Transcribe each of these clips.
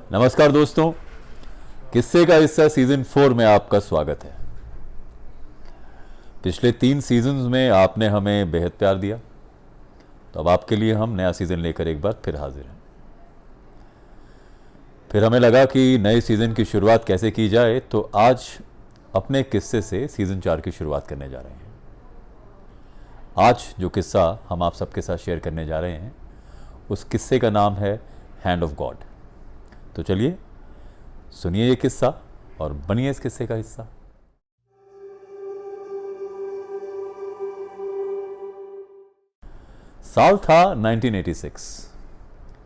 नमस्कार दोस्तों, किस्से का हिस्सा सीजन 4 में आपका स्वागत है। पिछले 3 सीजन्स में आपने हमें बेहद प्यार दिया, तो अब आपके लिए हम नया सीजन लेकर एक बार फिर हाजिर हैं। फिर हमें लगा कि नए सीजन की शुरुआत कैसे की जाए, तो आज अपने किस्से से सीजन 4 की शुरुआत करने जा रहे हैं। आज जो किस्सा हम आप सबके साथ शेयर करने जा रहे हैं, उस किस्से का नाम है हैंड ऑफ गॉड। तो चलिए सुनिए ये किस्सा और बनिए इस किस्से का हिस्सा। साल था 1986।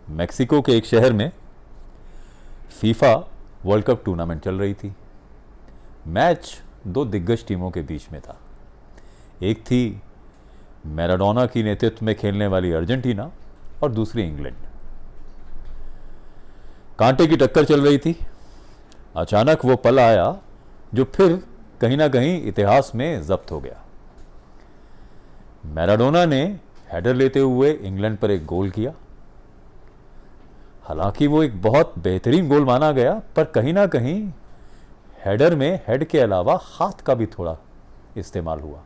मेक्सिको के एक शहर में फीफा वर्ल्ड कप टूर्नामेंट चल रही थी। मैच 2 दिग्गज टीमों के बीच में था। एक थी मैराडोना की नेतृत्व में खेलने वाली अर्जेंटीना और दूसरी इंग्लैंड। कांटे की टक्कर चल रही थी। अचानक वो पल आया जो फिर कहीं ना कहीं इतिहास में जब्त हो गया। मैराडोना ने हेडर लेते हुए इंग्लैंड पर एक गोल किया। हालांकि वो एक बहुत बेहतरीन गोल माना गया, पर कहीं ना कहीं हेडर में हेड के अलावा हाथ का भी थोड़ा इस्तेमाल हुआ।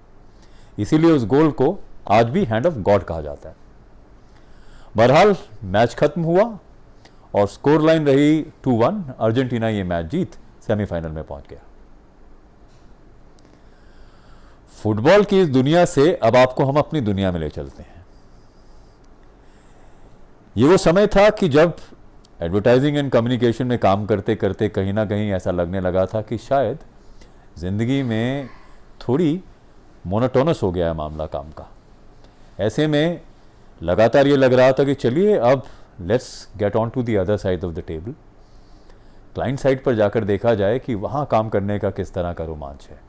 इसीलिए उस गोल को आज भी हैंड ऑफ गॉड कहा जाता है। बहरहाल मैच खत्म हुआ और स्कोर लाइन रही 2-1। अर्जेंटीना ये मैच जीत सेमीफाइनल में पहुंच गया। फुटबॉल की इस दुनिया से अब आपको हम अपनी दुनिया में ले चलते हैं। ये वो समय था कि जब एडवर्टाइजिंग एंड कम्युनिकेशन में काम करते करते कहीं ना कहीं ऐसा लगने लगा था कि शायद जिंदगी में थोड़ी मोनोटोनस हो गया है मामला काम का। ऐसे में लगातार ये लग रहा था कि चलिए अब let's get on to the other side of the table. Client side पर जाकर देखा जाए कि वहां काम करने का किस तरह का रोमांच है।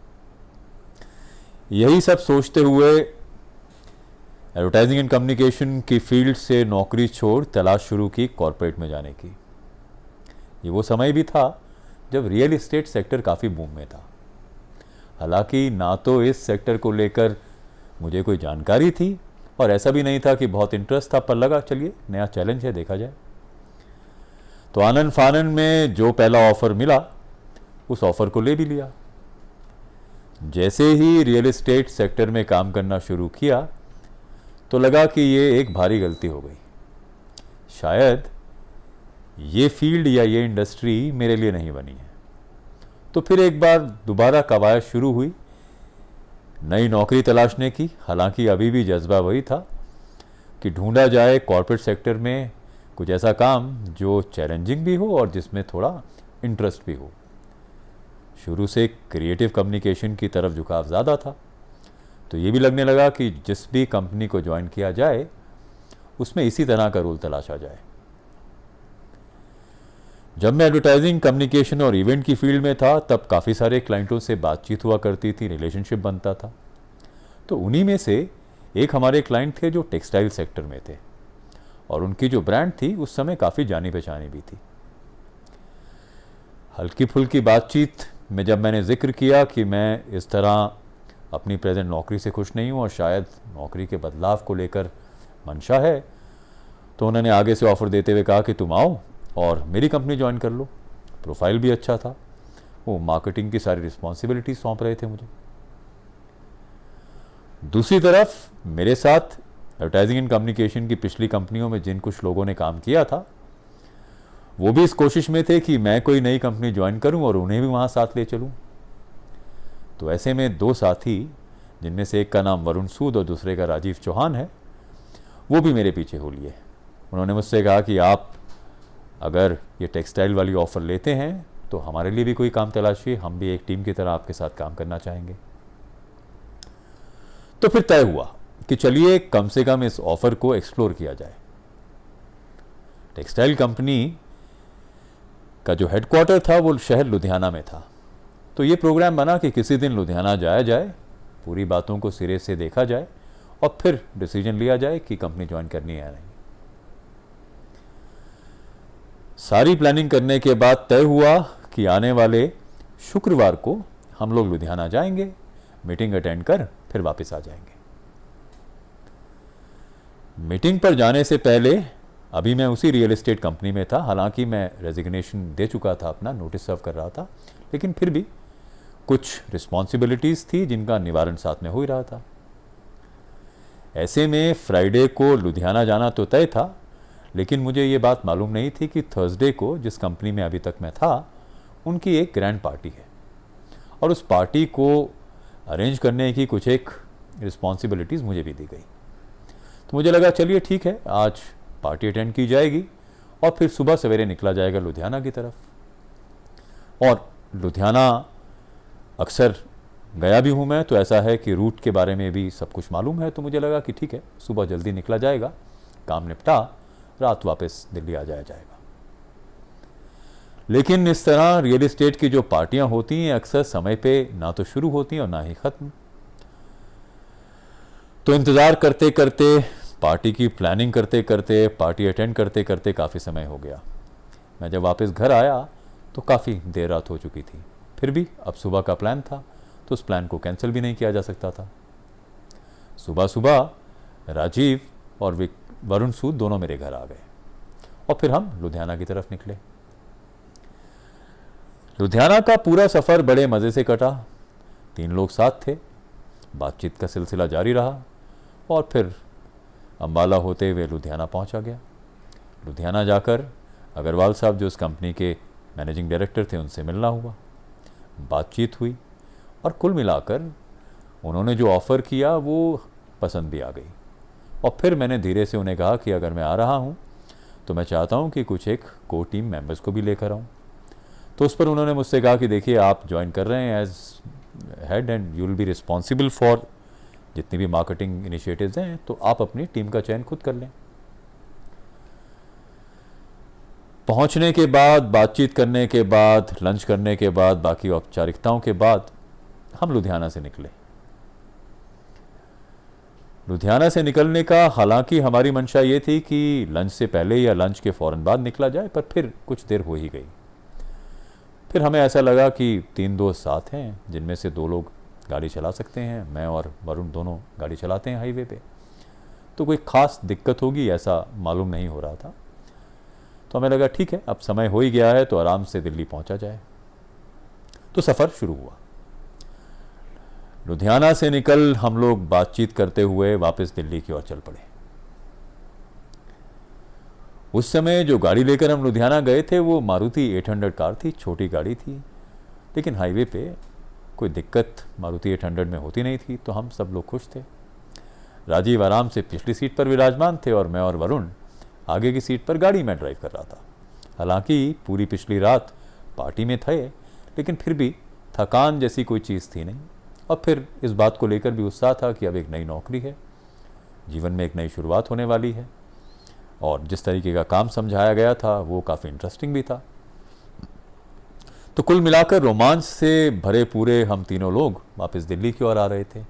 यही सब सोचते हुए एडवर्टाइजिंग एंड कम्युनिकेशन की फील्ड से नौकरी छोड़ तलाश शुरू की कॉरपोरेट में जाने की। ये वो समय भी था जब रियल एस्टेट सेक्टर काफ़ी बूम में था। हालांकि ना तो इस सेक्टर को लेकर मुझे कोई जानकारी थी और ऐसा भी नहीं था कि बहुत इंटरेस्ट था, पर लगा चलिए नया चैलेंज है, देखा जाए। तो आनन फानन में जो पहला ऑफर मिला उस ऑफर को ले भी लिया। जैसे ही रियल एस्टेट सेक्टर में काम करना शुरू किया तो लगा कि ये एक भारी गलती हो गई। शायद ये फील्ड या ये इंडस्ट्री मेरे लिए नहीं बनी है। तो फिर एक बार दोबारा कवायद शुरू हुई नई नौकरी तलाशने की। हालांकि अभी भी जज्बा वही था कि ढूंढा जाए कॉर्पोरेट सेक्टर में कुछ ऐसा काम जो चैलेंजिंग भी हो और जिसमें थोड़ा इंटरेस्ट भी हो। शुरू से क्रिएटिव कम्युनिकेशन की तरफ झुकाव ज़्यादा था, तो ये भी लगने लगा कि जिस भी कंपनी को ज्वाइन किया जाए उसमें इसी तरह का रोल तलाशा जाए। जब मैं एडवर्टाइजिंग कम्युनिकेशन और इवेंट की फील्ड में था तब काफ़ी सारे क्लाइंटों से बातचीत हुआ करती थी, रिलेशनशिप बनता था। तो उन्हीं में से एक हमारे क्लाइंट थे जो टेक्सटाइल सेक्टर में थे और उनकी जो ब्रांड थी उस समय काफ़ी जानी पहचानी भी थी। हल्की फुल्की बातचीत में जब मैंने जिक्र किया कि मैं इस तरह अपनी प्रेजेंट नौकरी से खुश नहीं हूँ और शायद नौकरी के बदलाव को लेकर मंशा है, तो उन्होंने आगे से ऑफ़र देते हुए कहा कि तुम आओ और मेरी कंपनी ज्वाइन कर लो। प्रोफाइल भी अच्छा था, वो मार्केटिंग की सारी रिस्पॉन्सिबिलिटी सौंप रहे थे मुझे। दूसरी तरफ मेरे साथ एडवर्टाइजिंग एंड कम्युनिकेशन की पिछली कंपनियों में जिन कुछ लोगों ने काम किया था वो भी इस कोशिश में थे कि मैं कोई नई कंपनी ज्वाइन करूं और उन्हें भी वहां साथ ले चलूं। तो ऐसे में 2 साथी, जिनमें से एक का नाम वरुण सूद और दूसरे का राजीव चौहान है, वो भी मेरे पीछे हो लिए। उन्होंने मुझसे कहा कि आप अगर ये टेक्सटाइल वाली ऑफ़र लेते हैं तो हमारे लिए भी कोई काम तलाशिए, हम भी एक टीम की तरह आपके साथ काम करना चाहेंगे। तो फिर तय हुआ कि चलिए कम से कम इस ऑफ़र को एक्सप्लोर किया जाए। टेक्सटाइल कंपनी का जो हेडक्वार्टर था वो शहर लुधियाना में था। तो ये प्रोग्राम बना कि किसी दिन लुधियाना जाया जाए, पूरी बातों को सिरे से देखा जाए और फिर डिसीजन लिया जाए कि कंपनी ज्वाइन करनी है या नहीं। सारी प्लानिंग करने के बाद तय हुआ कि आने वाले शुक्रवार को हम लोग लुधियाना जाएंगे, मीटिंग अटेंड कर फिर वापस आ जाएंगे। मीटिंग पर जाने से पहले अभी मैं उसी रियल एस्टेट कंपनी में था, हालांकि मैं रेजिग्नेशन दे चुका था, अपना नोटिस सर्व कर रहा था, लेकिन फिर भी कुछ रिस्पॉन्सिबिलिटीज़ थी जिनका निवारण साथ में हो ही रहा था। ऐसे में फ्राइडे को लुधियाना जाना तो तय था, लेकिन मुझे ये बात मालूम नहीं थी कि थर्सडे को जिस कंपनी में अभी तक मैं था उनकी एक ग्रैंड पार्टी है और उस पार्टी को अरेंज करने की कुछ एक रिस्पॉन्सिबिलिटीज़ मुझे भी दी गई। तो मुझे लगा चलिए ठीक है, आज पार्टी अटेंड की जाएगी और फिर सुबह सवेरे निकला जाएगा लुधियाना की तरफ। और लुधियाना अक्सर गया भी हूँ मैं, तो ऐसा है कि रूट के बारे में भी सब कुछ मालूम है, तो मुझे लगा कि ठीक है, सुबह जल्दी निकला जाएगा, काम निपटा, रात वापस दिल्ली आ जाया जाएगा। लेकिन इस तरह रियल एस्टेट की जो पार्टियां होती हैं अक्सर समय पे ना तो शुरू होती हैं और ना ही ख़त्म। तो इंतज़ार करते करते, पार्टी की प्लानिंग करते करते, पार्टी अटेंड करते करते काफ़ी समय हो गया। मैं जब वापस घर आया तो काफ़ी देर रात हो चुकी थी। फिर भी अब सुबह का प्लान था, तो उस प्लान को कैंसिल भी नहीं किया जा सकता था। सुबह सुबह राजीव और वरुण सूद दोनों मेरे घर आ गए और फिर हम लुधियाना की तरफ निकले। लुधियाना का पूरा सफ़र बड़े मज़े से कटा। 3 लोग साथ थे, बातचीत का सिलसिला जारी रहा और फिर अम्बाला होते हुए लुधियाना पहुंचा गया। लुधियाना जाकर अग्रवाल साहब जो उस कंपनी के मैनेजिंग डायरेक्टर थे उनसे मिलना हुआ, बातचीत हुई और कुल मिलाकर उन्होंने जो ऑफ़र किया वो पसंद भी आ गई। और फिर मैंने धीरे से उन्हें कहा कि अगर मैं आ रहा हूँ तो मैं चाहता हूँ कि कुछ एक को टीम मेंबर्स को भी लेकर आऊँ। तो उस पर उन्होंने मुझसे कहा कि देखिए, आप ज्वाइन कर रहे हैं as head and you will be responsible for जितनी भी मार्केटिंग इनिशिएटिव्स हैं, तो आप अपनी टीम का चयन खुद कर लें। पहुंचने के बाद, बातचीत करने के बाद, लंच करने के बाद, बाकी औपचारिकताओं के बाद हम लुधियाना से निकले। लुधियाना से निकलने का हालांकि हमारी मंशा ये थी कि लंच से पहले या लंच के फ़ौरन बाद निकला जाए, पर फिर कुछ देर हो ही गई। फिर हमें ऐसा लगा कि 3 दोस्त साथ हैं जिनमें से 2 लोग गाड़ी चला सकते हैं, मैं और वरुण दोनों गाड़ी चलाते हैं हाईवे पे, तो कोई ख़ास दिक्कत होगी ऐसा मालूम नहीं हो रहा था। तो हमें लगा ठीक है, अब समय हो ही गया है तो आराम से दिल्ली पहुंचा जाए। तो सफ़र शुरू हुआ। लुधियाना से निकल हम लोग बातचीत करते हुए वापस दिल्ली की ओर चल पड़े। उस समय जो गाड़ी लेकर हम लुधियाना गए थे वो मारुति 800 कार थी, छोटी गाड़ी थी, लेकिन हाईवे पे कोई दिक्कत मारुति 800 में होती नहीं थी, तो हम सब लोग खुश थे। राजीव आराम से पिछली सीट पर विराजमान थे और मैं और वरुण आगे की सीट पर गाड़ी में ड्राइव कर रहा था। हालांकि पूरी पिछली रात पार्टी में थे, लेकिन फिर भी थकान जैसी कोई चीज़ थी नहीं, और फिर इस बात को लेकर भी उत्साह था कि अब एक नई नौकरी है, जीवन में एक नई शुरुआत होने वाली है, और जिस तरीके का काम समझाया गया था वो काफ़ी इंटरेस्टिंग भी था। तो कुल मिलाकर रोमांच से भरे पूरे हम तीनों लोग वापस दिल्ली की ओर आ रहे थे।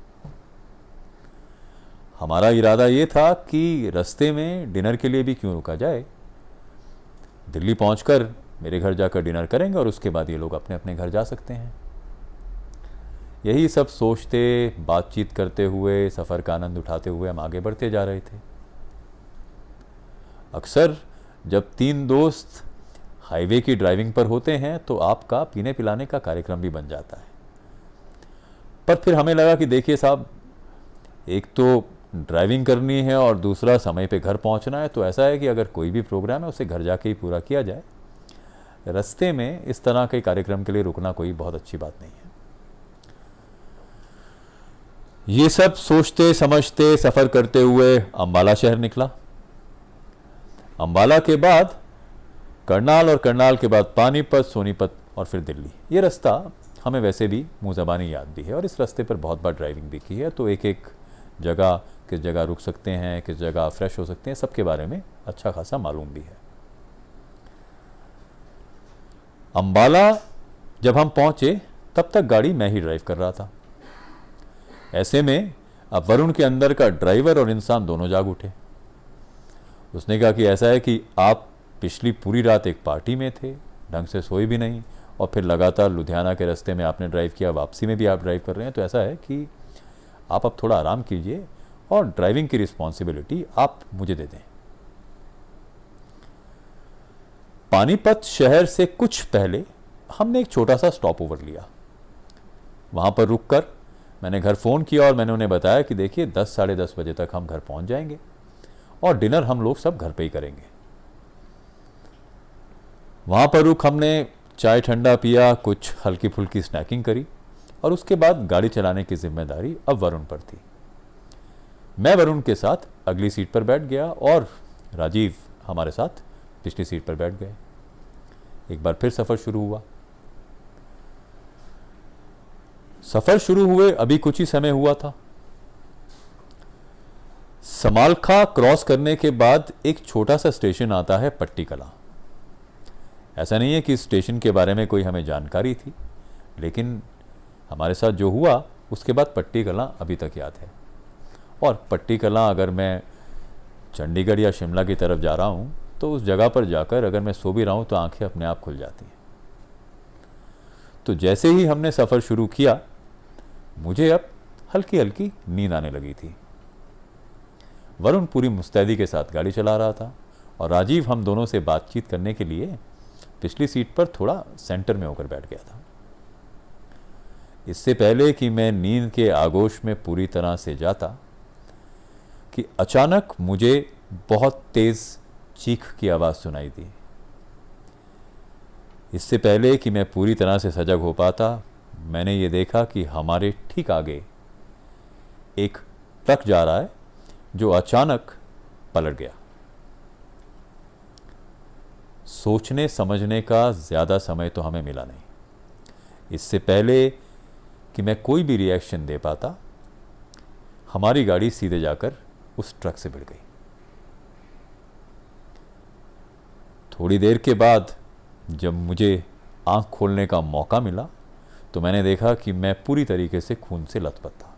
हमारा इरादा ये था कि रास्ते में डिनर के लिए भी क्यों रुका जाए, दिल्ली पहुंचकर मेरे घर जाकर डिनर करेंगे और उसके बाद ये लोग अपने अपने घर जा सकते हैं। यही सब सोचते, बातचीत करते हुए, सफ़र का आनंद उठाते हुए हम आगे बढ़ते जा रहे थे। अक्सर जब 3 दोस्त हाईवे की ड्राइविंग पर होते हैं तो आपका पीने पिलाने का कार्यक्रम भी बन जाता है। पर फिर हमें लगा कि देखिए साहब, एक तो ड्राइविंग करनी है और दूसरा समय पे घर पहुंचना है, तो ऐसा है कि अगर कोई भी प्रोग्राम है उसे घर जाके ही पूरा किया जाए। रास्ते में इस तरह के कार्यक्रम के लिए रुकना कोई बहुत अच्छी बात नहीं है। ये सब सोचते समझते सफ़र करते हुए अम्बाला शहर निकला। अम्बाला के बाद करनाल और करनाल के बाद पानीपत, सोनीपत और फिर दिल्ली। ये रास्ता हमें वैसे भी मुँह ज़बानी याद भी है और इस रास्ते पर बहुत बार ड्राइविंग भी की है, तो एक एक जगह, किस जगह रुक सकते हैं, किस जगह फ्रेश हो सकते हैं, सबके बारे में अच्छा खासा मालूम भी है। अम्बाला जब हम पहुँचे तब तक गाड़ी मैं ही ड्राइव कर रहा था। ऐसे में अब वरुण के अंदर का ड्राइवर और इंसान दोनों जाग उठे। उसने कहा कि ऐसा है कि आप पिछली पूरी रात एक पार्टी में थे, ढंग से सोए भी नहीं, और फिर लगातार लुधियाना के रास्ते में आपने ड्राइव किया, वापसी में भी आप ड्राइव कर रहे हैं, तो ऐसा है कि आप अब थोड़ा आराम कीजिए और ड्राइविंग की रिस्पॉन्सिबिलिटी आप मुझे दे दें। पानीपत शहर से कुछ पहले हमने एक छोटा सा स्टॉप ओवर लिया। वहाँ पर रुककर मैंने घर फ़ोन किया और मैंने उन्हें बताया कि देखिए 10 साढ़े 10 बजे तक हम घर पहुँच जाएंगे और डिनर हम लोग सब घर पे ही करेंगे। वहाँ पर रुक हमने चाय ठंडा पिया, कुछ हल्की फुल्की स्नैकिंग करी और उसके बाद गाड़ी चलाने की जिम्मेदारी अब वरुण पर थी। मैं वरुण के साथ अगली सीट पर बैठ गया और राजीव हमारे साथ पिछली सीट पर बैठ गए। एक बार फिर सफ़र शुरू हुआ। सफ़र शुरू हुए अभी कुछ ही समय हुआ था। समालखा क्रॉस करने के बाद एक छोटा सा स्टेशन आता है पट्टी कलां। ऐसा नहीं है कि इस स्टेशन के बारे में कोई हमें जानकारी थी, लेकिन हमारे साथ जो हुआ उसके बाद पट्टी कलां अभी तक याद है। और पट्टी कलां अगर मैं चंडीगढ़ या शिमला की तरफ जा रहा हूँ तो उस जगह पर जाकर अगर मैं सो भी रहा हूँ तो आंखें अपने आप खुल जाती हैं। तो जैसे ही हमने सफ़र शुरू किया मुझे अब हल्की हल्की नींद आने लगी थी। वरुण पूरी मुस्तैदी के साथ गाड़ी चला रहा था और राजीव हम दोनों से बातचीत करने के लिए पिछली सीट पर थोड़ा सेंटर में होकर बैठ गया था। इससे पहले कि मैं नींद के आगोश में पूरी तरह से जाता कि अचानक मुझे बहुत तेज चीख की आवाज़ सुनाई दी। इससे पहले कि मैं पूरी तरह से सजग हो पाता मैंने ये देखा कि हमारे ठीक आगे एक ट्रक जा रहा है जो अचानक पलट गया। सोचने समझने का ज़्यादा समय तो हमें मिला नहीं। इससे पहले कि मैं कोई भी रिएक्शन दे पाता हमारी गाड़ी सीधे जाकर उस ट्रक से भिड़ गई। थोड़ी देर के बाद जब मुझे आंख खोलने का मौका मिला तो मैंने देखा कि मैं पूरी तरीके से खून से लथपथ था।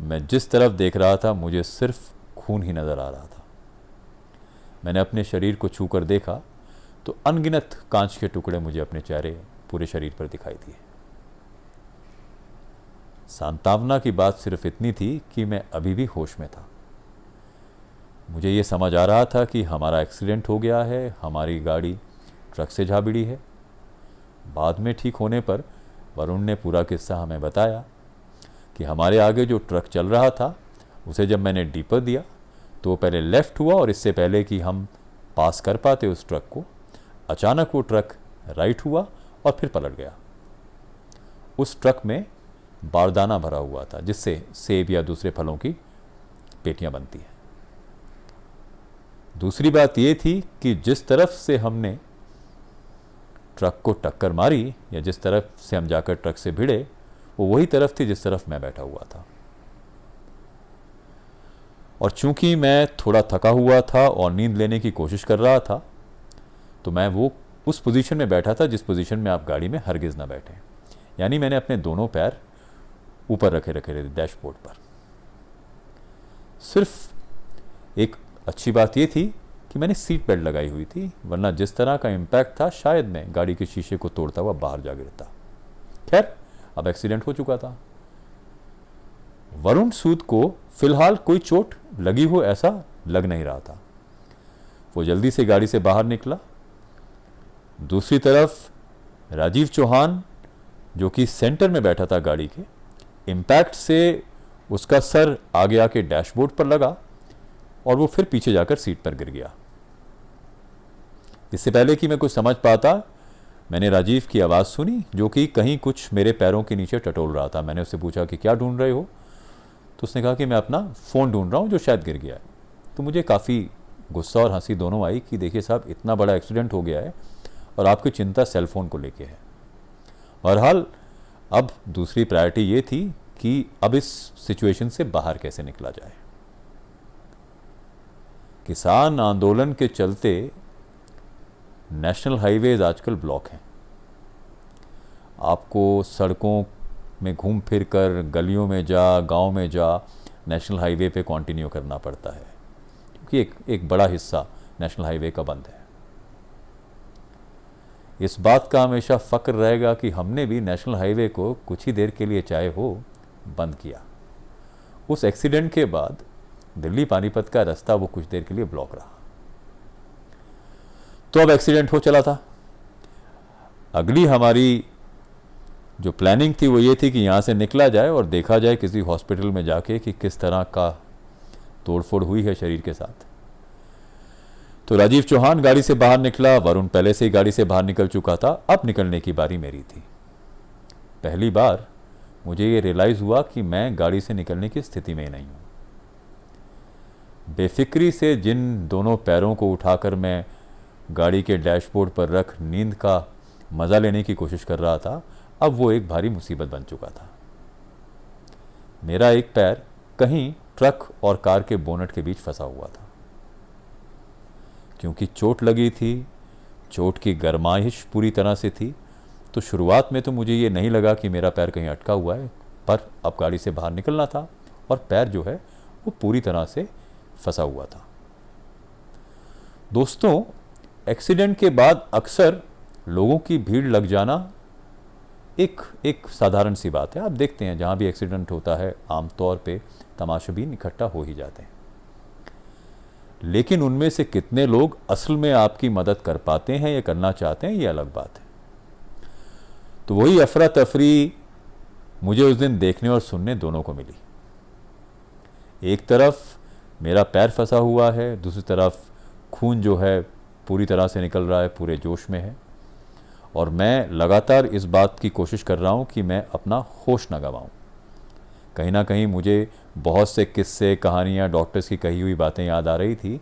मैं जिस तरफ देख रहा था मुझे सिर्फ खून ही नज़र आ रहा था। मैंने अपने शरीर को छूकर देखा तो अनगिनत कांच के टुकड़े मुझे अपने चेहरे पूरे शरीर पर दिखाई दिए। सांत्वना की बात सिर्फ इतनी थी कि मैं अभी भी होश में था। मुझे ये समझ आ रहा था कि हमारा एक्सीडेंट हो गया है, हमारी गाड़ी ट्रक से जा भिड़ी है। बाद में ठीक होने पर वरुण ने पूरा किस्सा हमें बताया कि हमारे आगे जो ट्रक चल रहा था उसे जब मैंने डीपर दिया तो वो पहले लेफ़्ट हुआ और इससे पहले कि हम पास कर पाते उस ट्रक को अचानक वो ट्रक राइट हुआ और फिर पलट गया। उस ट्रक में बारदाना भरा हुआ था जिससे सेब या दूसरे फलों की पेटियां बनती हैं। दूसरी बात यह थी कि जिस तरफ से हमने ट्रक को टक्कर मारी या जिस तरफ से हम जाकर ट्रक से भिड़े वो वही तरफ थी जिस तरफ मैं बैठा हुआ था। और चूंकि मैं थोड़ा थका हुआ था और नींद लेने की कोशिश कर रहा था तो मैं वो उस पोजीशन में बैठा था जिस पोजीशन में आप गाड़ी में हरगिज़ ना बैठें, यानी मैंने अपने दोनों पैर ऊपर रखे थे डैशबोर्ड पर। सिर्फ एक अच्छी बात यह थी कि मैंने सीट बेल्ट लगाई हुई थी, वरना जिस तरह का इम्पैक्ट था शायद मैं गाड़ी के शीशे को तोड़ता हुआ बाहर जा गिरता। खैर अब एक्सीडेंट हो चुका था। वरुण सूद को फिलहाल कोई चोट लगी हो ऐसा लग नहीं रहा था। वो जल्दी से गाड़ी से बाहर निकला। दूसरी तरफ राजीव चौहान जो कि सेंटर में बैठा था गाड़ी के, इम्पैक्ट से उसका सर आगे आके डैशबोर्ड पर लगा और वो फिर पीछे जाकर सीट पर गिर गया। इससे पहले कि मैं कुछ समझ पाता मैंने राजीव की आवाज़ सुनी जो कि कहीं कुछ मेरे पैरों के नीचे टटोल रहा था। मैंने उससे पूछा कि क्या ढूंढ रहे हो, तो उसने कहा कि मैं अपना फ़ोन ढूंढ रहा हूँ जो शायद गिर गया है। तो मुझे काफ़ी गुस्सा और हंसी दोनों आई कि देखिए साहब इतना बड़ा एक्सीडेंट हो गया है और आपकी चिंता सेल फ़ोन को लेके है। बहरहाल अब दूसरी प्रायोरिटी ये थी कि अब इस सिचुएशन से बाहर कैसे निकला जाए। किसान आंदोलन के चलते नेशनल हाईवेज आजकल ब्लॉक हैं। आपको सड़कों में घूम फिर कर गलियों में जा, गांव में जा, नेशनल हाईवे पे कंटिन्यू करना पड़ता है क्योंकि एक बड़ा हिस्सा नेशनल हाईवे का बंद है। इस बात का हमेशा फ़क्र रहेगा कि हमने भी नेशनल हाईवे को कुछ ही देर के लिए चाहे हो बंद किया। उस एक्सीडेंट के बाद दिल्ली पानीपत का रास्ता वो कुछ देर के लिए ब्लॉक रहा। तो अब एक्सीडेंट हो चला था। अगली हमारी जो प्लानिंग थी वो ये थी कि यहाँ से निकला जाए और देखा जाए किसी हॉस्पिटल में जाके कि किस तरह का तोड़फोड़ हुई है शरीर के साथ। तो राजीव चौहान गाड़ी से बाहर निकला, वरुण पहले से ही गाड़ी से बाहर निकल चुका था, अब निकलने की बारी मेरी थी। पहली बार मुझे ये रियलाइज़ हुआ कि मैं गाड़ी से निकलने की स्थिति में ही नहीं हूँ। बेफिक्री से जिन दोनों पैरों को उठाकर मैं गाड़ी के डैशबोर्ड पर रख नींद का मज़ा लेने की कोशिश कर रहा था, अब वो एक भारी मुसीबत बन चुका था। मेरा एक पैर कहीं ट्रक और कार के बोनट के बीच फंसा हुआ था। क्योंकि चोट लगी थी, चोट की गर्माइश पूरी तरह से थी, तो शुरुआत में तो मुझे ये नहीं लगा कि मेरा पैर कहीं अटका हुआ है, पर अब गाड़ी से बाहर निकलना था और पैर जो है वो पूरी तरह से फंसा हुआ था। दोस्तों, एक्सीडेंट के बाद अक्सर लोगों की भीड़ लग जाना एक साधारण सी बात है। आप देखते हैं जहाँ भी एक्सीडेंट होता है आमतौर पे तमाशाबीन इकट्ठा हो ही जाते हैं, लेकिन उनमें से कितने लोग असल में आपकी मदद कर पाते हैं या करना चाहते हैं, ये अलग बात है। तो वही अफरा तफरी मुझे उस दिन देखने और सुनने दोनों को मिली। एक तरफ मेरा पैर फंसा हुआ है, दूसरी तरफ खून जो है पूरी तरह से निकल रहा है, पूरे जोश में है, और मैं लगातार इस बात की कोशिश कर रहा हूँ कि मैं अपना होश न गंवाऊँ। कहीं ना कहीं मुझे बहुत से किस्से, कहानियाँ, डॉक्टर्स की कही हुई बातें याद आ रही थी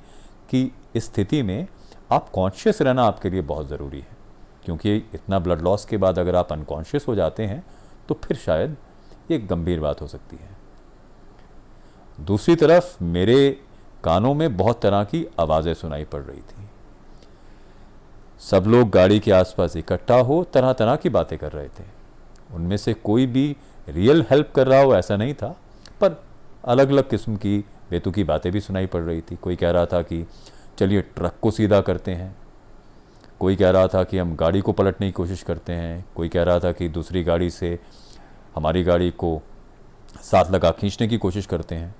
कि इस स्थिति में आप कॉन्शियस रहना आपके लिए बहुत ज़रूरी है, क्योंकि इतना ब्लड लॉस के बाद अगर आप अनकॉन्शियस हो जाते हैं तो फिर शायद ये गंभीर बात हो सकती है। दूसरी तरफ मेरे कानों में बहुत तरह की आवाज़ें सुनाई पड़ रही थी। सब लोग गाड़ी के आसपास इकट्ठा हो तरह तरह की बातें कर रहे थे। उनमें से कोई भी रियल हेल्प कर रहा हो ऐसा नहीं था, पर अलग अलग किस्म की बेतुकी बातें भी सुनाई पड़ रही थी। कोई कह रहा था कि चलिए ट्रक को सीधा करते हैं, कोई कह रहा था कि हम गाड़ी को पलटने की कोशिश करते हैं, कोई कह रहा था कि दूसरी गाड़ी से हमारी गाड़ी को साथ लगा खींचने की कोशिश करते हैं।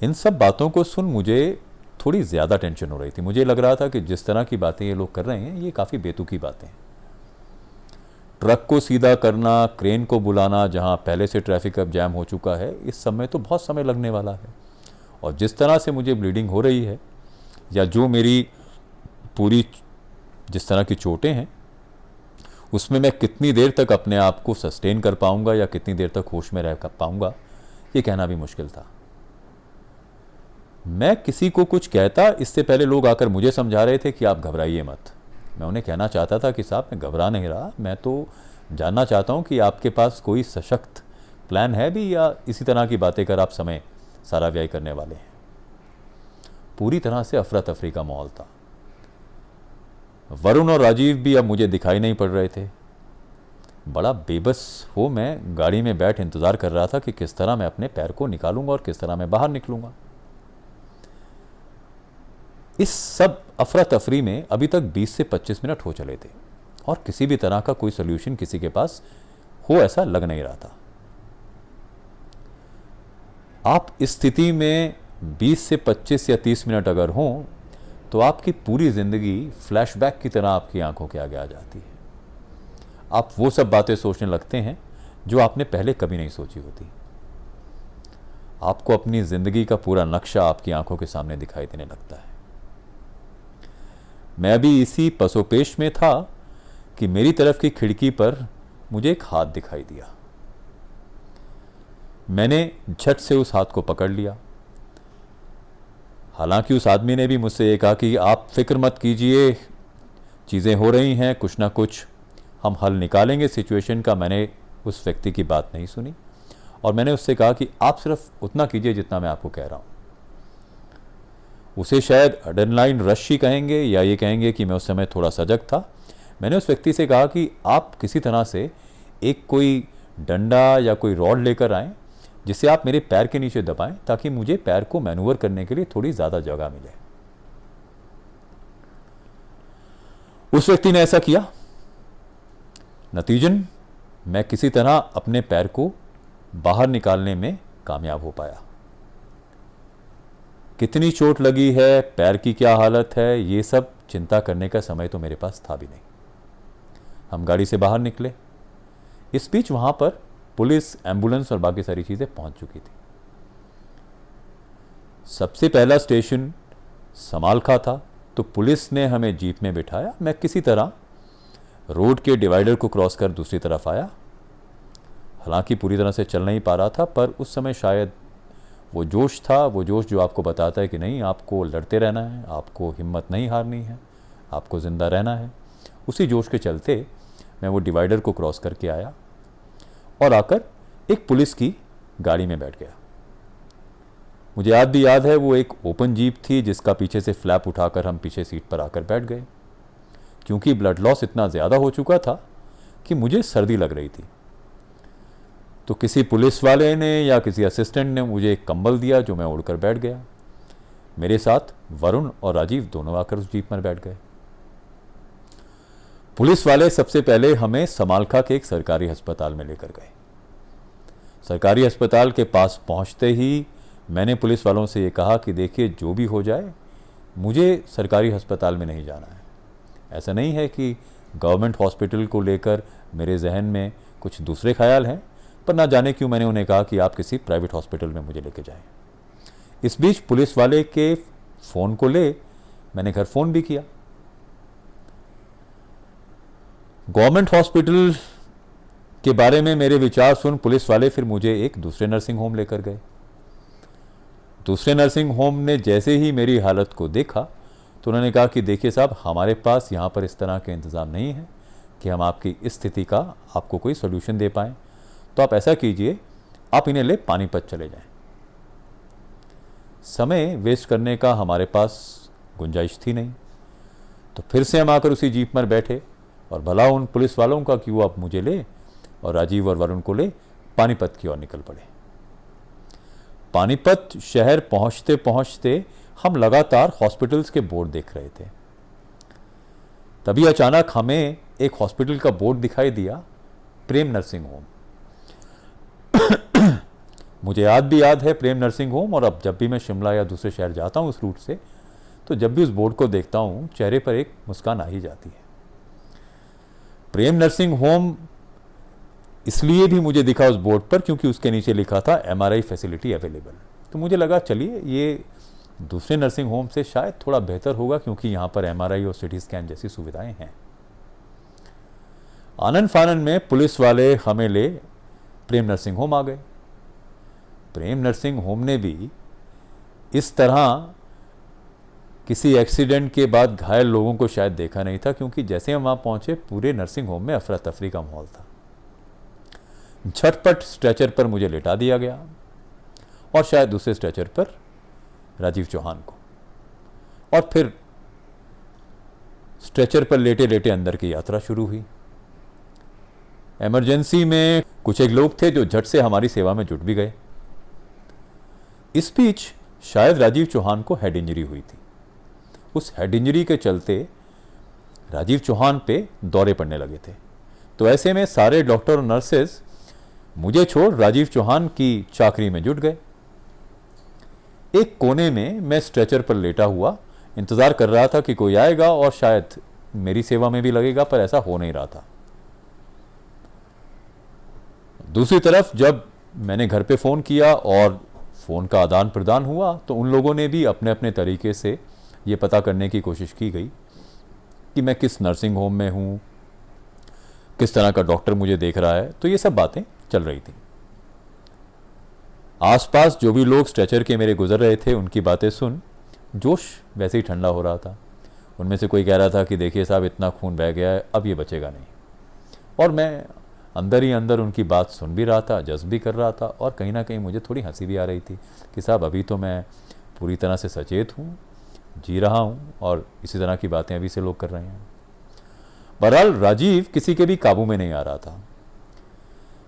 इन सब बातों को सुन मुझे थोड़ी ज़्यादा टेंशन हो रही थी। मुझे लग रहा था कि जिस तरह की बातें ये लोग कर रहे हैं ये काफ़ी बेतुकी बातें हैं। ट्रक को सीधा करना, क्रेन को बुलाना जहां पहले से ट्रैफिक अब जैम हो चुका है, इस समय तो बहुत समय लगने वाला है। और जिस तरह से मुझे ब्लीडिंग हो रही है या जो मेरी पूरी जिस तरह की चोटें हैं, उसमें मैं कितनी देर तक अपने आप को सस्टेन कर पाऊंगा या कितनी देर तक होश में रह पाऊंगा, ये कहना भी मुश्किल था। मैं किसी को कुछ कहता इससे पहले लोग आकर मुझे समझा रहे थे कि आप घबराइए मत। मैं उन्हें कहना चाहता था कि साहब मैं घबरा नहीं रहा, मैं तो जानना चाहता हूं कि आपके पास कोई सशक्त प्लान है भी या इसी तरह की बातें कर आप समय सारा व्यय करने वाले हैं। पूरी तरह से अफरा तफरी का माहौल था। वरुण और राजीव भी अब मुझे दिखाई नहीं पड़ रहे थे। बड़ा बेबस हो मैं गाड़ी में बैठ इंतज़ार कर रहा था कि किस तरह मैं अपने पैर को निकालूंगा और किस तरह मैं बाहर निकलूंगा। इस सब अफरा तफरी में अभी तक 20 से 25 मिनट हो चले थे और किसी भी तरह का कोई सॉल्यूशन किसी के पास हो ऐसा लग नहीं रहा था। आप इस स्थिति में 20 से 25 या 30 मिनट अगर हों तो आपकी पूरी ज़िंदगी फ्लैशबैक की तरह आपकी आंखों के आगे आ जाती है। आप वो सब बातें सोचने लगते हैं जो आपने पहले कभी नहीं सोची होती। आपको अपनी ज़िंदगी का पूरा नक्शा आपकी आंखों के सामने दिखाई देने लगता है। मैं भी इसी पसोपेश में था कि मेरी तरफ की खिड़की पर मुझे एक हाथ दिखाई दिया। मैंने झट से उस हाथ को पकड़ लिया। हालांकि उस आदमी ने भी मुझसे ये कहा कि आप फिक्र मत कीजिए, चीज़ें हो रही हैं, कुछ ना कुछ हम हल निकालेंगे सिचुएशन का। मैंने उस व्यक्ति की बात नहीं सुनी और मैंने उससे कहा कि आप सिर्फ उतना कीजिए जितना मैं आपको कह रहा हूँ। उसे शायद एड्रेनलाइन रश ही कहेंगे या ये कहेंगे कि मैं उस समय थोड़ा सजग था। मैंने उस व्यक्ति से कहा कि आप किसी तरह से एक कोई डंडा या कोई रॉड लेकर आएँ जिसे आप मेरे पैर के नीचे दबाएं ताकि मुझे पैर को मैनूवर करने के लिए थोड़ी ज़्यादा जगह मिले। उस व्यक्ति ने ऐसा किया। नतीजन मैं किसी तरह अपने पैर को बाहर निकालने में कामयाब हो पाया। कितनी चोट लगी है, पैर की क्या हालत है, ये सब चिंता करने का समय तो मेरे पास था भी नहीं। हम गाड़ी से बाहर निकले। इस बीच वहाँ पर पुलिस, एम्बुलेंस और बाकी सारी चीज़ें पहुँच चुकी थी। सबसे पहला स्टेशन समालखा था, तो पुलिस ने हमें जीप में बिठाया। मैं किसी तरह रोड के डिवाइडर को क्रॉस कर दूसरी तरफ आया। हालांकि पूरी तरह से चल नहीं पा रहा था, पर उस समय शायद वो जोश था, वो जोश जो आपको बताता है कि नहीं, आपको लड़ते रहना है, आपको हिम्मत नहीं हारनी है, आपको ज़िंदा रहना है। उसी जोश के चलते मैं वो डिवाइडर को क्रॉस करके आया और आकर एक पुलिस की गाड़ी में बैठ गया। मुझे आज भी याद है, वो एक ओपन जीप थी जिसका पीछे से फ्लैप उठाकर हम पीछे सीट पर आकर बैठ गए। क्योंकि ब्लड लॉस इतना ज़्यादा हो चुका था कि मुझे सर्दी लग रही थी, तो किसी पुलिस वाले ने या किसी असिस्टेंट ने मुझे एक कंबल दिया जो मैं ओढ़कर बैठ गया। मेरे साथ वरुण और राजीव दोनों आकर उस जीप में बैठ गए। पुलिस वाले सबसे पहले हमें समालखा के एक सरकारी अस्पताल में लेकर गए। सरकारी अस्पताल के पास पहुंचते ही मैंने पुलिस वालों से ये कहा कि देखिए, जो भी हो जाए, मुझे सरकारी अस्पताल में नहीं जाना है। ऐसा नहीं है कि गवर्नमेंट हॉस्पिटल को लेकर मेरे जहन में कुछ दूसरे ख्याल हैं, पर ना जाने क्यों मैंने उन्हें कहा कि आप किसी प्राइवेट हॉस्पिटल में मुझे लेके जाएं। इस बीच पुलिस वाले के फ़ोन को ले मैंने घर फ़ोन भी किया। गवर्नमेंट हॉस्पिटल के बारे में मेरे विचार सुन पुलिस वाले फिर मुझे एक दूसरे नर्सिंग होम लेकर गए। दूसरे नर्सिंग होम ने जैसे ही मेरी हालत को देखा तो उन्होंने कहा कि देखिए साहब, हमारे पास यहाँ पर इस तरह के इंतज़ाम नहीं है कि हम आपकी इस स्थिति का आपको कोई सोल्यूशन दे पाएँ। तो आप ऐसा कीजिए, आप इन्हें ले पानीपत चले जाएं। समय वेस्ट करने का हमारे पास गुंजाइश थी नहीं, तो फिर से हम आकर उसी जीप में बैठे और भला उन पुलिस वालों का कि वो आप मुझे ले और राजीव और वरुण को ले पानीपत की ओर निकल पड़े। पानीपत शहर पहुंचते पहुंचते हम लगातार हॉस्पिटल्स के बोर्ड देख रहे थे। तभी अचानक हमें एक हॉस्पिटल का बोर्ड दिखाई दिया, प्रेम नर्सिंग होम। मुझे आज भी याद है प्रेम नर्सिंग होम, और अब जब भी मैं शिमला या दूसरे शहर जाता हूँ उस रूट से, तो जब भी उस बोर्ड को देखता हूँ चेहरे पर एक मुस्कान आ ही जाती है। प्रेम नर्सिंग होम इसलिए भी मुझे दिखा उस बोर्ड पर क्योंकि उसके नीचे लिखा था MRI फैसिलिटी अवेलेबल। तो मुझे लगा चलिए ये दूसरे नर्सिंग होम से शायद थोड़ा बेहतर होगा, क्योंकि यहाँ पर MRI और CT स्कैन जैसी सुविधाएं हैं। आनंद फानन में पुलिस वाले हमें ले प्रेम नर्सिंग होम आ गए। प्रेम नर्सिंग होम ने भी इस तरह किसी एक्सीडेंट के बाद घायल लोगों को शायद देखा नहीं था, क्योंकि जैसे हम वहाँ पहुँचे पूरे नर्सिंग होम में अफरा तफरी का माहौल था। झटपट स्ट्रेचर पर मुझे लेटा दिया गया और शायद दूसरे स्ट्रेचर पर राजीव चौहान को, और फिर स्ट्रेचर पर लेटे लेटे अंदर की यात्रा शुरू हुई। इमरजेंसी में कुछ एक लोग थे जो झट से हमारी सेवा में जुट भी गए। इस बीच शायद राजीव चौहान को हेड इंजरी हुई थी। उस हेड इंजरी के चलते राजीव चौहान पे दौरे पड़ने लगे थे। तो ऐसे में सारे डॉक्टर और नर्सेज मुझे छोड़ राजीव चौहान की चाकरी में जुट गए। एक कोने में मैं स्ट्रेचर पर लेटा हुआ इंतज़ार कर रहा था कि कोई आएगा और शायद मेरी सेवा में भी लगेगा, पर ऐसा हो नहीं रहा था। दूसरी तरफ जब मैंने घर पे फ़ोन किया और फ़ोन का आदान प्रदान हुआ, तो उन लोगों ने भी अपने अपने तरीके से ये पता करने की कोशिश की गई कि मैं किस नर्सिंग होम में हूँ, किस तरह का डॉक्टर मुझे देख रहा है। तो ये सब बातें चल रही थी। आसपास जो भी लोग स्ट्रेचर के मेरे गुजर रहे थे उनकी बातें सुन जोश वैसे ही ठंडा हो रहा था। उनमें से कोई कह रहा था कि देखिए साहब, इतना खून बह गया है, अब ये बचेगा नहीं। और मैं अंदर ही अंदर उनकी बात सुन भी रहा था, जज्ब भी कर रहा था, और कहीं ना कहीं मुझे थोड़ी हंसी भी आ रही थी कि साहब अभी तो मैं पूरी तरह से सचेत हूँ, जी रहा हूँ, और इसी तरह की बातें अभी से लोग कर रहे हैं। बहरहाल राजीव किसी के भी काबू में नहीं आ रहा था।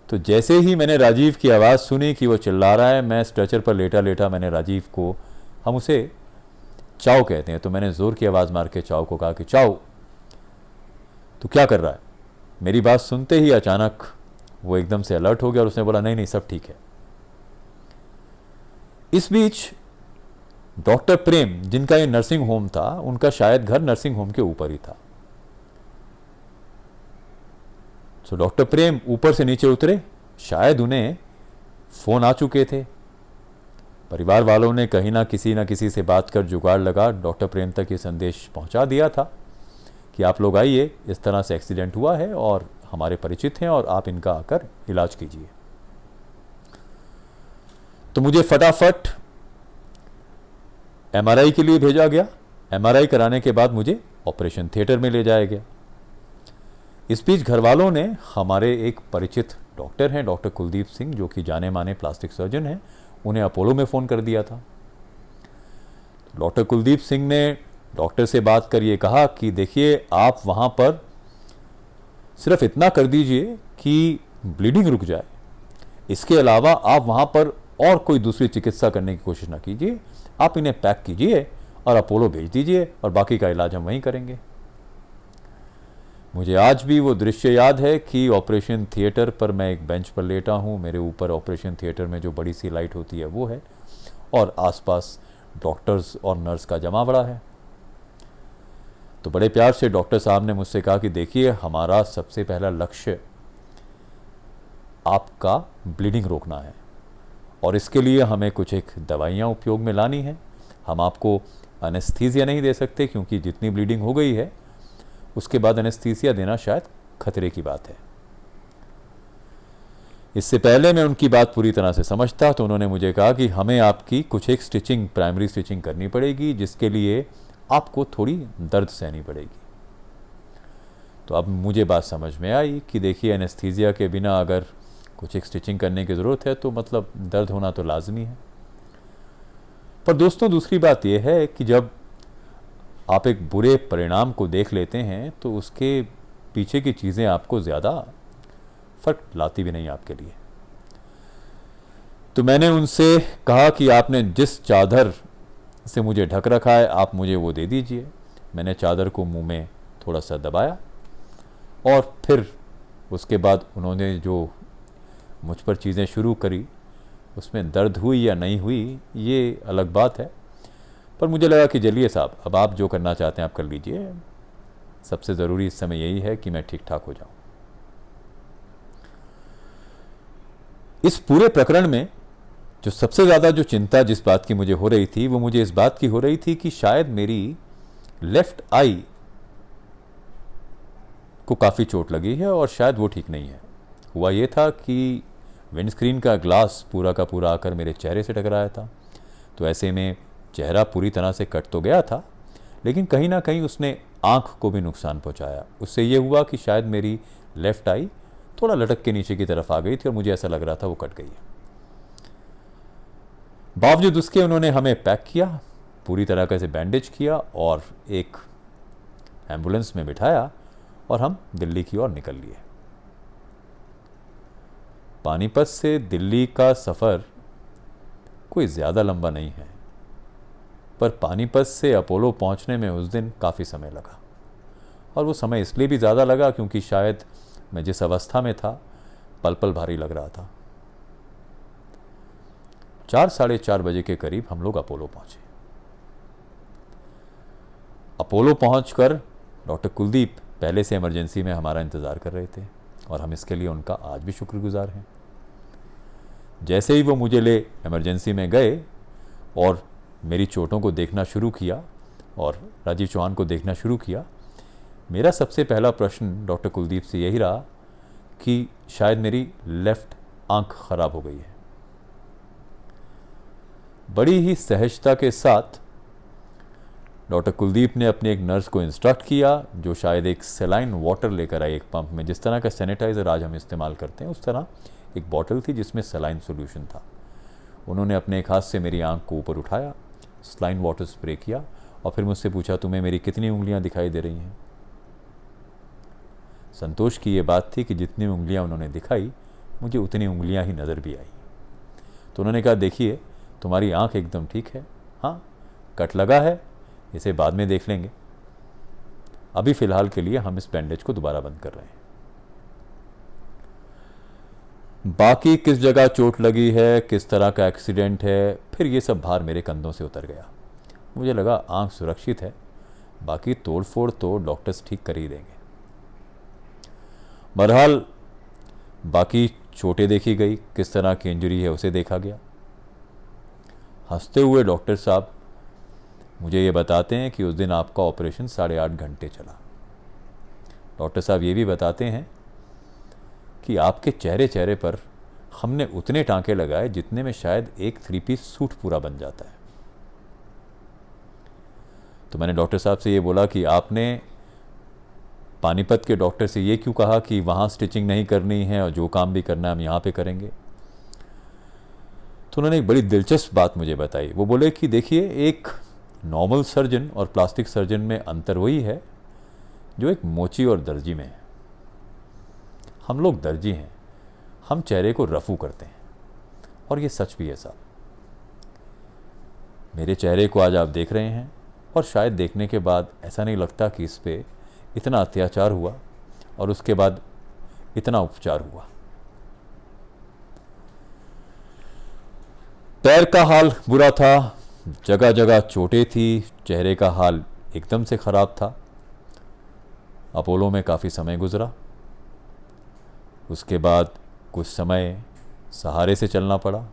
तो जैसे ही मैंने राजीव की आवाज़ सुनी कि वो चिल्ला रहा है, मैं स्ट्रेचर पर लेटा लेटा मैंने राजीव को, हम उसे चाव कहते हैं, तो मैंने ज़ोर की आवाज़ मार के चाव को कहा कि चाव, तू क्या कर रहा है। मेरी बात सुनते ही अचानक वो एकदम से अलर्ट हो गया और उसने बोला नहीं नहीं सब ठीक है। इस बीच डॉक्टर प्रेम जिनका ये नर्सिंग होम था, उनका शायद घर नर्सिंग होम के ऊपर ही था। सो डॉक्टर प्रेम ऊपर से नीचे उतरे, शायद उन्हें फोन आ चुके थे। परिवार वालों ने कहीं ना किसी से बात कर जुगाड़ लगा डॉक्टर प्रेम तक ये संदेश पहुंचा दिया था कि आप लोग आइए, इस तरह से एक्सीडेंट हुआ है और हमारे परिचित हैं और आप इनका आकर इलाज कीजिए। तो मुझे फटाफट एमआरआई के लिए भेजा गया। एमआरआई कराने के बाद मुझे ऑपरेशन थिएटर में ले जाया गया। इस बीच घर वालों ने हमारे एक परिचित डॉक्टर हैं, डॉक्टर कुलदीप सिंह, जो कि जाने माने प्लास्टिक सर्जन हैं, उन्हें अपोलो में फ़ोन कर दिया था। डॉक्टर कुलदीप सिंह ने डॉक्टर से बात कर ये कहा कि देखिए, आप वहाँ पर सिर्फ इतना कर दीजिए कि ब्लीडिंग रुक जाए, इसके अलावा आप वहाँ पर और कोई दूसरी चिकित्सा करने की कोशिश ना कीजिए, आप इन्हें पैक कीजिए और अपोलो भेज दीजिए और बाकी का इलाज हम वहीं करेंगे। मुझे आज भी वो दृश्य याद है कि ऑपरेशन थिएटर पर मैं एक बेंच पर लेटा हूँ, मेरे ऊपर ऑपरेशन थिएटर में जो बड़ी सी लाइट होती है वो है, और आसपास डॉक्टर्स और नर्स का जमा बड़ा है। तो बड़े प्यार से डॉक्टर साहब ने मुझसे कहा कि देखिए, हमारा सबसे पहला लक्ष्य आपका ब्लीडिंग रोकना है और इसके लिए हमें कुछ एक दवाइयाँ उपयोग में लानी हैं। हम आपको एनेस्थीसिया नहीं दे सकते क्योंकि जितनी ब्लीडिंग हो गई है उसके बाद एनेस्थीसिया देना शायद खतरे की बात है। इससे पहले मैं उनकी बात पूरी तरह से समझता, तो उन्होंने मुझे कहा कि हमें आपकी कुछ एक स्टिचिंग, प्राइमरी स्टिचिंग करनी पड़ेगी, जिसके लिए आपको थोड़ी दर्द सहनी पड़ेगी। तो अब मुझे बात समझ में आई कि देखिए, एनेस्थीसिया के बिना अगर कुछ एक स्टिचिंग करने की ज़रूरत है तो मतलब दर्द होना तो लाजमी है। पर दोस्तों, दूसरी बात यह है कि जब आप एक बुरे परिणाम को देख लेते हैं तो उसके पीछे की चीज़ें आपको ज़्यादा फर्क लाती भी नहीं आपके लिए। तो मैंने उनसे कहा कि आपने जिस चादर से मुझे ढक रखा है, आप मुझे वो दे दीजिए। मैंने चादर को मुंह में थोड़ा सा दबाया और फिर उसके बाद उन्होंने जो मुझ पर चीज़ें शुरू करी, उसमें दर्द हुई या नहीं हुई ये अलग बात है, पर मुझे लगा कि चलिए साहब, अब आप जो करना चाहते हैं आप कर लीजिए, सबसे ज़रूरी इस समय यही है कि मैं ठीक ठाक हो जाऊं। इस पूरे प्रकरण में जो सबसे ज़्यादा जो चिंता जिस बात की मुझे हो रही थी, वो मुझे इस बात की हो रही थी कि शायद मेरी लेफ्ट आई को काफ़ी चोट लगी है और शायद वो ठीक नहीं है। हुआ ये था कि विंडस्क्रीन का ग्लास पूरा का पूरा आकर मेरे चेहरे से टकराया था, तो ऐसे में चेहरा पूरी तरह से कट तो गया था, लेकिन कहीं ना कहीं उसने आँख को भी नुकसान पहुँचाया। उससे ये हुआ कि शायद मेरी लेफ़्ट आई थोड़ा लटक के नीचे की तरफ आ गई थी और मुझे ऐसा लग रहा था वो कट गई है। बावजूद उसके उन्होंने हमें पैक किया, पूरी तरह से बैंडेज किया और एक एम्बुलेंस में बिठाया और हम दिल्ली की ओर निकल लिए। पानीपत से दिल्ली का सफ़र कोई ज़्यादा लंबा नहीं है, पर पानीपत से अपोलो पहुंचने में उस दिन काफ़ी समय लगा, और वो समय इसलिए भी ज़्यादा लगा क्योंकि शायद मैं जिस अवस्था में था पल पल भारी लग रहा था। 4 साढ़े 4 बजे के करीब हम लोग अपोलो पहुंचे। अपोलो पहुंचकर डॉक्टर कुलदीप पहले से इमरजेंसी में हमारा इंतज़ार कर रहे थे और हम इसके लिए उनका आज भी शुक्रगुजार हैं। जैसे ही वो मुझे ले इमरजेंसी में गए और मेरी चोटों को देखना शुरू किया और राजीव चौहान को देखना शुरू किया, मेरा सबसे पहला प्रश्न डॉक्टर कुलदीप से यही रहा कि शायद मेरी लेफ़्ट आंख ख़राब हो गई है। बड़ी ही सहजता के साथ डॉक्टर कुलदीप ने अपने एक नर्स को इंस्ट्रक्ट किया, जो शायद एक सेलाइन वाटर लेकर आई एक पंप में। जिस तरह का सैनिटाइज़र आज हम इस्तेमाल करते हैं, उस तरह एक बॉटल थी जिसमें सेलाइन सॉल्यूशन था। उन्होंने अपने एक हाथ से मेरी आंख को ऊपर उठाया, सेलाइन वाटर स्प्रे किया और फिर मुझसे पूछा, तुम्हें मेरी कितनी उंगलियां दिखाई दे रही हैं? संतोष की ये बात थी कि जितनी उंगलियां उन्होंने दिखाई, मुझे उतनी उंगलियां ही नज़र भी आई। तो उन्होंने कहा, देखिए तुम्हारी आंख एकदम ठीक है, हाँ कट लगा है, इसे बाद में देख लेंगे, अभी फ़िलहाल के लिए हम इस बैंडेज को दोबारा बंद कर रहे हैं। बाकी किस जगह चोट लगी है, किस तरह का एक्सीडेंट है, फिर ये सब भार मेरे कंधों से उतर गया। मुझे लगा आंख सुरक्षित है, बाकी तोड़ फोड़ तो डॉक्टर्स ठीक कर ही देंगे। बहरहाल बाकी चोटें देखी गई, किस तरह की इंजरी है उसे देखा गया। हंसते हुए डॉक्टर साहब मुझे ये बताते हैं कि उस दिन आपका ऑपरेशन 8.5 घंटे चला। डॉक्टर साहब ये भी बताते हैं कि आपके चेहरे पर हमने उतने टांके लगाए जितने में शायद एक 3 पीस सूट पूरा बन जाता है। तो मैंने डॉक्टर साहब से ये बोला कि आपने पानीपत के डॉक्टर से ये क्यों कहा कि वहाँ स्टिचिंग नहीं करनी है और जो काम भी करना है हम यहाँ पे करेंगे। तो उन्होंने एक बड़ी दिलचस्प बात मुझे बताई। वो बोले कि देखिए, एक नॉर्मल सर्जन और प्लास्टिक सर्जन में अंतर वही है जो एक मोची और दर्जी में है। हम लोग दर्जी हैं, हम चेहरे को रफू करते हैं, और ये सच भी है साहब। मेरे चेहरे को आज आप देख रहे हैं और शायद देखने के बाद ऐसा नहीं लगता कि इस पे इतना अत्याचार हुआ और उसके बाद इतना उपचार हुआ। पैर का हाल बुरा था, जगह जगह चोटें थी, चेहरे का हाल एकदम से खराब था। अपोलो में काफ़ी समय गुजरा। उसके बाद कुछ समय सहारे से चलना पड़ा।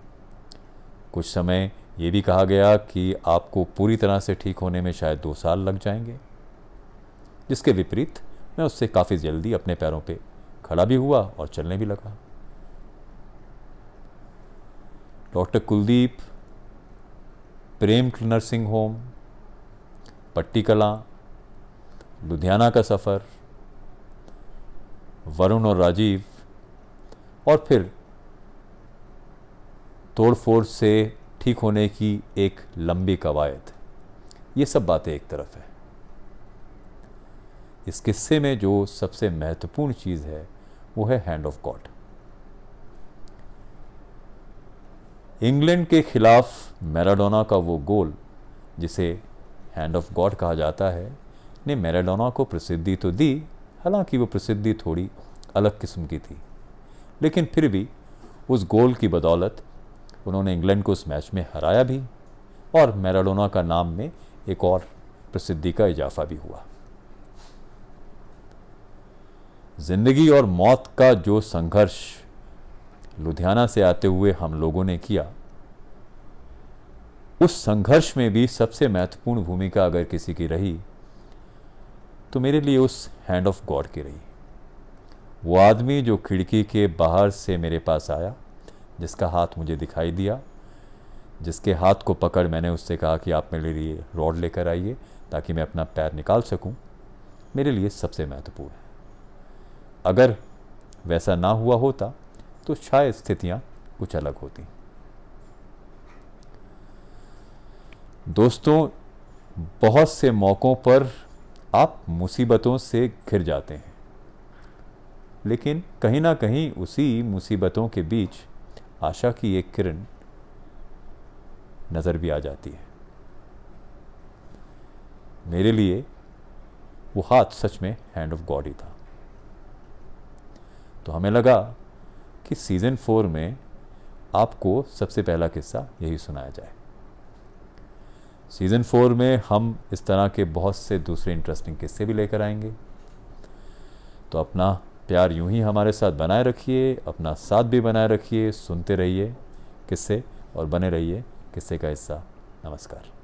कुछ समय ये भी कहा गया कि आपको पूरी तरह से ठीक होने में शायद 2 साल लग जाएंगे, जिसके विपरीत मैं उससे काफ़ी जल्दी अपने पैरों पे खड़ा भी हुआ और चलने भी लगा। डॉक्टर कुलदीप, प्रेम नर्सिंग होम, पट्टी कलां, लुधियाना का सफ़र, वरुण और राजीव, और फिर तोड़ फोड़ से ठीक होने की एक लंबी कवायद, ये सब बातें एक तरफ है। इस किस्से में जो सबसे महत्वपूर्ण चीज़ है वो है हैंड ऑफ गॉड। इंग्लैंड के खिलाफ मैराडोना का वो गोल, जिसे हैंड ऑफ गॉड कहा जाता है, ने मैराडोना को प्रसिद्धि तो दी। हालांकि वो प्रसिद्धि थोड़ी अलग किस्म की थी, लेकिन फिर भी उस गोल की बदौलत उन्होंने इंग्लैंड को उस मैच में हराया भी, और मैराडोना का नाम में एक और प्रसिद्धि का इजाफा भी हुआ। जिंदगी और मौत का जो संघर्ष लुधियाना से आते हुए हम लोगों ने किया, उस संघर्ष में भी सबसे महत्वपूर्ण भूमिका अगर किसी की रही तो मेरे लिए उस हैंड ऑफ गॉड की रही। वो आदमी जो खिड़की के बाहर से मेरे पास आया, जिसका हाथ मुझे दिखाई दिया, जिसके हाथ को पकड़ मैंने उससे कहा कि आप मेरे लिए रॉड लेकर आइए ताकि मैं अपना पैर निकाल सकूं, मेरे लिए सबसे महत्वपूर्ण है। अगर वैसा ना हुआ होता तो शायद स्थितियां कुछ अलग होती। दोस्तों, बहुत से मौक़ों पर आप मुसीबतों से घिर जाते हैं, लेकिन कहीं ना कहीं उसी मुसीबतों के बीच आशा की एक किरण नज़र भी आ जाती है। मेरे लिए वो हाथ सच में हैंड ऑफ गॉड ही था। तो हमें लगा कि सीज़न 4 में आपको सबसे पहला किस्सा यही सुनाया जाए। सीज़न 4 में हम इस तरह के बहुत से दूसरे इंटरेस्टिंग किस्से भी लेकर आएंगे। तो अपना प्यार यूं ही हमारे साथ बनाए रखिए, अपना साथ भी बनाए रखिए, सुनते रहिए किस्से और बने रहिए किस्से का हिस्सा। नमस्कार।